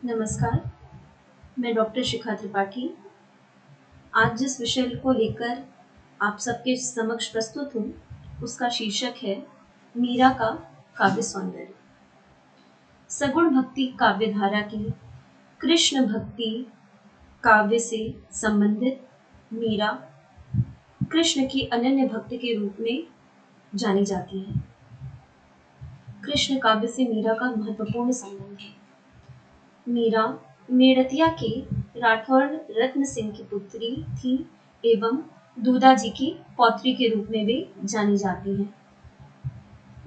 नमस्कार, मैं डॉक्टर शिखा त्रिपाठी। आज जिस विषय को लेकर आप सबके समक्ष प्रस्तुत हूँ, उसका शीर्षक है मीरा का काव्य सौंदर्य। सगुण भक्ति काव्य धारा की कृष्ण भक्ति काव्य से संबंधित मीरा कृष्ण की अनन्य भक्त के रूप में जानी जाती है। कृष्ण काव्य से मीरा का महत्वपूर्ण संबंध है। मीरा मेड़तिया के राठौर रत्न सिंह की पुत्री थी एवं दूधा जी की पौत्री के रूप में वे जानी जाती हैं।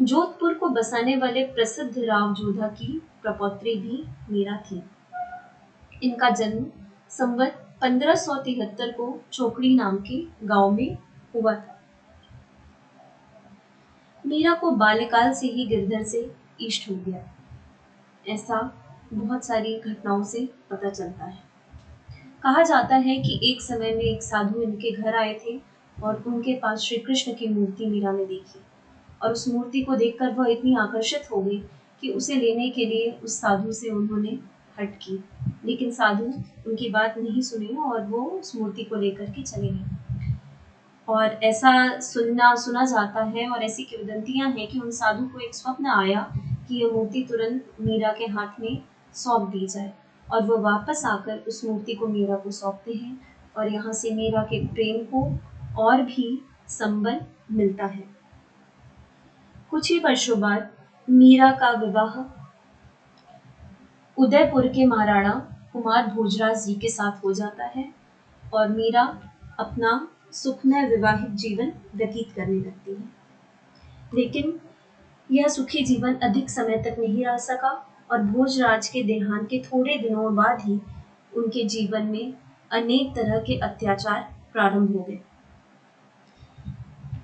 जोधपुर को बसाने वाले प्रसिद्ध राव जोधा की प्रपौत्री भी मीरा थी। इनका जन्म संवत 1573 को चोकड़ी नाम के गांव में हुआ था। मीरा को बाल्यकाल से ही गिरधर से इष्ट हो गया, ऐसा बहुत सारी घटनाओं से पता चलता है। कहा जाता है कि एक समय में एक साधु इनके घर आए थे और उनके पास श्री कृष्ण की मूर्ति मीरा ने देखी और उस मूर्ति को देखकर वह इतनी आकर्षित हो गई कि उसे लेने के लिए उस साधु से उन्होंने हट की, लेकिन साधु उनकी बात नहीं सुनी और वो उस मूर्ति को लेकर के चले गए। और ऐसा सुना जाता है और ऐसी किंवदंतियां हैं कि उन साधु को एक स्वप्न आया कि यह मूर्ति तुरंत मीरा के हाथ में सौंप दी जाए और वो वापस आकर उस मूर्ति को मीरा को सौंपते हैं और यहाँ से मीरा के प्रेम को और भी संबल मिलता है। कुछ ही वर्षों बाद मीरा का विवाह उदयपुर के महाराणा कुमार भोजराज जी के साथ हो जाता है और मीरा अपना सुखमय विवाहित जीवन व्यतीत करने लगती है। लेकिन यह सुखी जीवन अधिक समय तक नहीं रह सका और भोजराज के देहांत के थोड़े दिनों बाद ही उनके जीवन में अनेक तरह के अत्याचार प्रारंभ हो गए।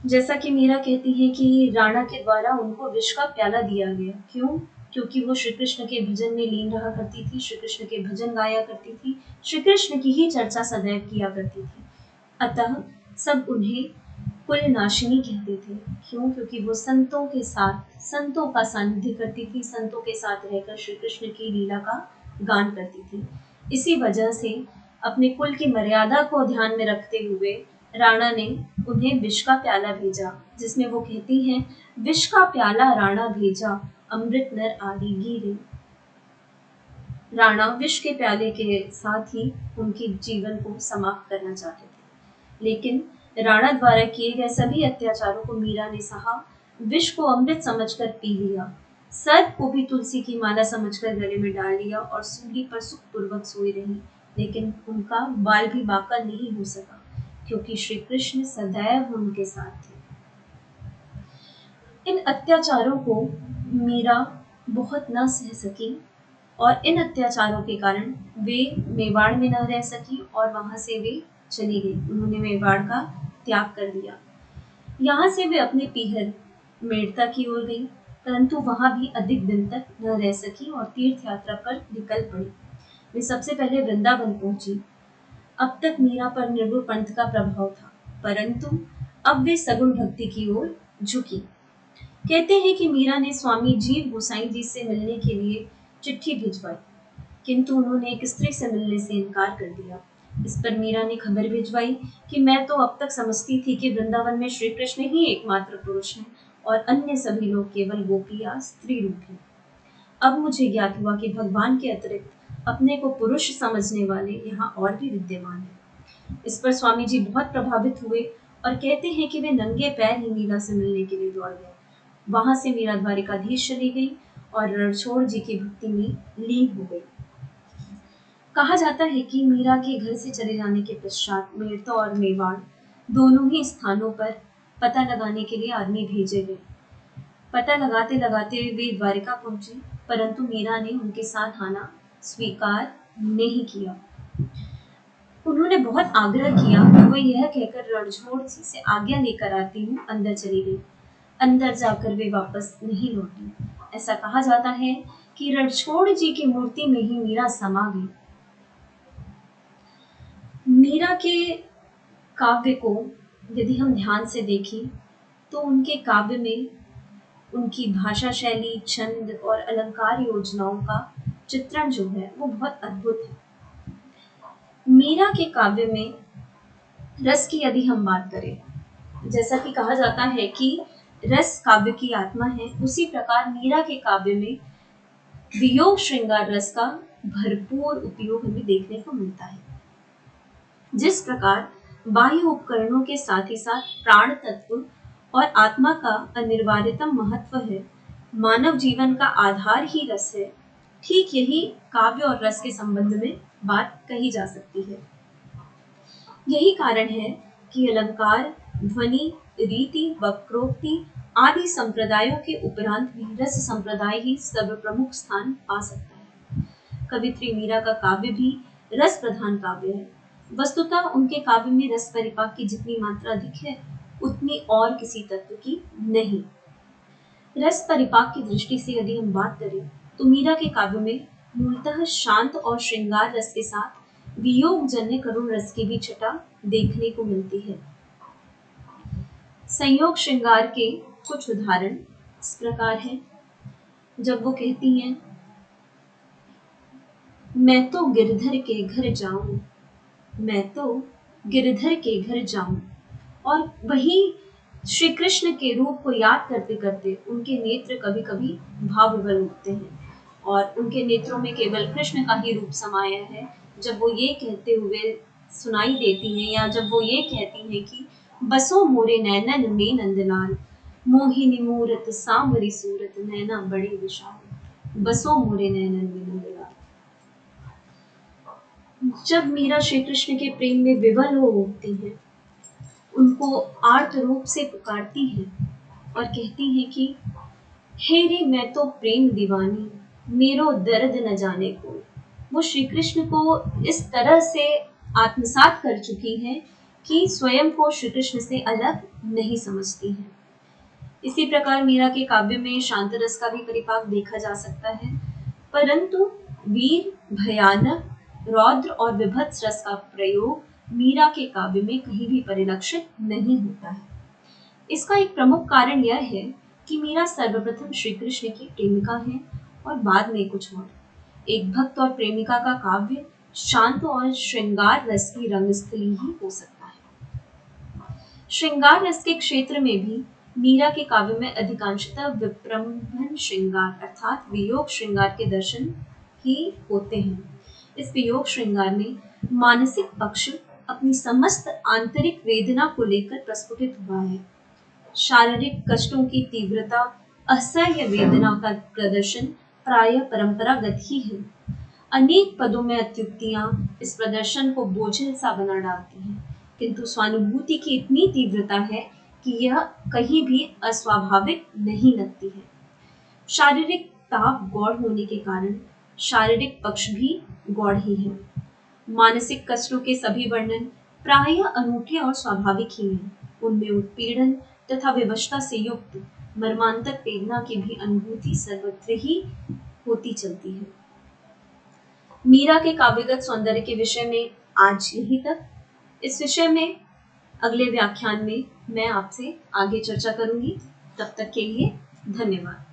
जैसा कि मीरा कहती है कि राणा के द्वारा उनको विष का प्याला दिया गया। क्यों? क्योंकि वो श्री कृष्ण के भजन में लीन रहा करती थी, श्री कृष्ण के भजन गाया करती थी, श्री कृष्ण की ही चर्चा सदैव किया करती थी। अतः सब उन्हें कुलनाशिनी कहते थे। क्यों? क्योंकि वो संतों के साथ संतों का सानिध्य करती थी, संतों के साथ रहकर श्री कृष्ण की लीला का गान करती थी। इसी वजह से अपने कुल की मर्यादा को ध्यान में रखते हुए राणा ने उन्हें विष का प्याला भेजा, जिसमें वो कहती हैं, विष का प्याला राणा भेजा, अमृत नर आदि गिरे। राणा विष के प्याले के साथ ही उनके जीवन को समाप्त करना चाहते थे, लेकिन राणा द्वारा किए गए सभी अत्याचारों को मीरा ने सहा, विष को अमृत समझकर पी लिया, सर्प को भी तुलसी की माला समझकर गले में डाल लिया और सूली पर सुखपूर्वक सोई रही। लेकिन उनका बाल भी बाका नहीं हो सका, क्योंकि श्री कृष्ण सदैव उनके साथ थे। इन अत्याचारों को मीरा बहुत न सह सकी और इन अत्याचारों के कारण वे मेवाड़ में न रह सकी और वहां से वे चली गई। उन्होंने मेवाड़ का त्याग कर दिया। यहाँ से वे अपने पीहर मेड़ता की ओर गई, परंतु वहां भी अधिक दिन तक न रह सकी और तीर्थ यात्रा पर निकल पड़ी। वे सबसे पहले वृंदावन पहुंची। अब तक मीरा पर निर्गुण पंथ का प्रभाव था, परंतु अब वे सगुण भक्ति की ओर झुकी। कहते हैं कि मीरा ने स्वामी जीव गोसाई जी से मिलने के लिए चिट्ठी भिजवाई, किंतु उन्होंने एक स्त्री से मिलने से इनकार कर दिया। इस पर मीरा ने खबर भिजवाई कि मैं तो अब तक समझती थी कि वृंदावन में श्री कृष्ण ही एकमात्र पुरुष हैं और अन्य सभी लोग केवल गोपी या स्त्री रूप हैं। अब मुझे ज्ञात हुआ कि भगवान के अतिरिक्त अपने को पुरुष समझने वाले यहाँ और भी विद्यमान हैं। इस पर स्वामी जी बहुत प्रभावित हुए और कहते हैं कि वे नंगे पैर ही मीरा से मिलने के लिए दौड़ गए। वहां से मीरा द्वारिकाधीश चली गई और रणछोड़ जी की भक्ति में लीन हो गई। कहा जाता है कि मीरा के घर से चले जाने के पश्चात मेड़ता और मेवाड़ दोनों ही स्थानों पर पता लगाने के लिए आदमी भेजे गए। पता लगाते लगाते वे द्वारिका पहुंचे, परंतु मीरा ने उनके साथ आना स्वीकार नहीं किया। उन्होंने बहुत आग्रह किया कि वो यह कहकर रणछोड़ जी से आज्ञा लेकर आती हूँ, अंदर चली गई। अंदर जाकर वे वापस नहीं लौटी। ऐसा कहा जाता है कि रणछोड़ जी की मूर्ति में ही मीरा समा गई। मीरा के काव्य को यदि हम ध्यान से देखें तो उनके काव्य में उनकी भाषा शैली, छंद और अलंकार योजनाओं का चित्रण जो है वो बहुत अद्भुत है। मीरा के काव्य में रस की यदि हम बात करें, जैसा कि कहा जाता है कि रस काव्य की आत्मा है, उसी प्रकार मीरा के काव्य में वियोग श्रृंगार रस का भरपूर उपयोग हमें देखने को मिलता है। जिस प्रकार बाह्य उपकरणों के साथ ही साथ प्राण तत्व और आत्मा का अनिवार्यतम महत्व है, मानव जीवन का आधार ही रस है, ठीक यही काव्य और रस के संबंध में बात कही जा सकती है। यही कारण है कि अलंकार, ध्वनि, रीति, वक्रोक्ति आदि संप्रदायों के उपरांत भी रस संप्रदाय ही सर्वप्रमुख स्थान पा सकता है। कवित्री मीरा का काव्य भी रस प्रधान काव्य है। वस्तुतः उनके काव्य में रस परिपाक की जितनी मात्रा अधिक है, उतनी और किसी तत्व की नहीं। रस परिपाक की दृष्टि से यदि हम बात करें तो मीरा के काव्य में मूलतः शांत और श्रृंगार रस के साथ वियोग जन्य करुण रस की भी छटा देखने को मिलती है। संयोग श्रृंगार के कुछ उदाहरण इस प्रकार हैं। जब वो कहती हैं, मैं तो गिरधर के घर जाऊं, मैं तो गिरधर के घर जाऊं, और वही श्री कृष्ण के रूप को याद करते करते उनके नेत्र कभी कभी भाव विवल उठते हैं और उनके नेत्रों में केवल कृष्ण का ही रूप समाया है। जब वो ये कहते हुए सुनाई देती हैं, या जब वो ये कहती हैं कि बसो मोरे नैनन में नंदलाल, मोहिनी मूरत सांवरी सूरत, नैना बड़ी विशाल, बसो मोरे नैनन में नंदलाल। जब मीरा श्री कृष्ण के प्रेम में विवल हो उठती हैं, उनको आर्त रूप से पुकारती हैं और कहती हैं कि हे रे मैं तो प्रेम दीवानी, मेरो दर्द न जाने को। वो श्री कृष्ण को इस तरह से आत्मसात कर चुकी हैं कि स्वयं को श्री कृष्ण से अलग नहीं समझती हैं। इसी प्रकार मीरा के काव्य में शांत रस का भी परिपाक देखा जा सकता है, परंतु वीर, भयानक, रौद्र और विभत्स रस का प्रयोग मीरा के काव्य में कहीं भी परिलक्षित नहीं होता है। इसका एक प्रमुख कारण यह है कि मीरा सर्वप्रथम श्री कृष्ण की प्रेमिका है और बाद में कुछ और। एक भक्त और प्रेमिका का काव्य शांत और श्रृंगार रस की रंगस्थली ही हो सकता है। श्रृंगार रस के क्षेत्र में भी मीरा के काव्य में अधिकांशतः विप्रंभन श्रृंगार अर्थात वियोग श्रृंगार के दर्शन ही होते हैं। इस वियोग श्रृंगार में मानसिक पक्ष अपनी समस्त आंतरिक वेदना को लेकर प्रस्फुटित हुआ है। शारीरिक कष्टों की तीव्रता, असह्य वेदना का प्रदर्शन प्रायः परंपरागत ही है। अनेक पदों में अत्युक्तियां इस प्रदर्शन को बोझिल सा बना डालती हैं, किंतु स्वानुभूति की इतनी तीव्रता है कि यह कहीं भी अस्वाभाविक नहीं लगती है। शारीरिक ताप गौड़ होने के कारण शारीरिक पक्ष भी गौड़ ही है। मानसिक कष्टों के सभी वर्णन प्रायः अनूठे और स्वाभाविक ही हैं। उनमें उत्पीड़न तथा विवशता से युक्त मर्मांतक वेदना की भी अनुभूति सर्वत्र ही होती चलती है। मीरा के काव्यगत सौंदर्य के विषय में आज यही तक। इस विषय में अगले व्याख्यान में मैं आपसे आगे चर्चा करूंगी। तब तक के लिए धन्यवाद।